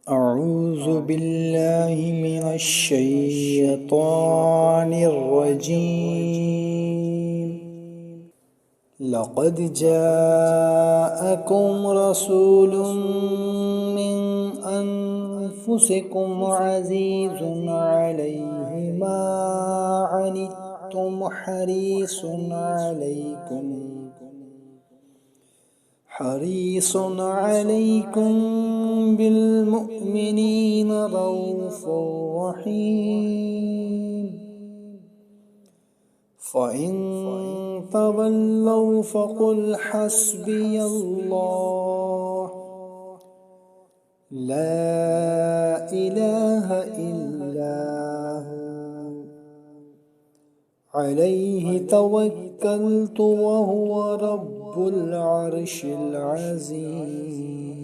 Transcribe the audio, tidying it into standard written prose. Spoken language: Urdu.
أعوذ بالله من الشيطان الرجيم. لقد جاءكم رسول من أنفسكم عزيز عليه ما عنتم حريص عليكم بالمؤمنين رؤوف رحيم. فإن تولوا فقل حسبي الله لا إله إلا هو عليه توكلت وهو رب العرش العظيم.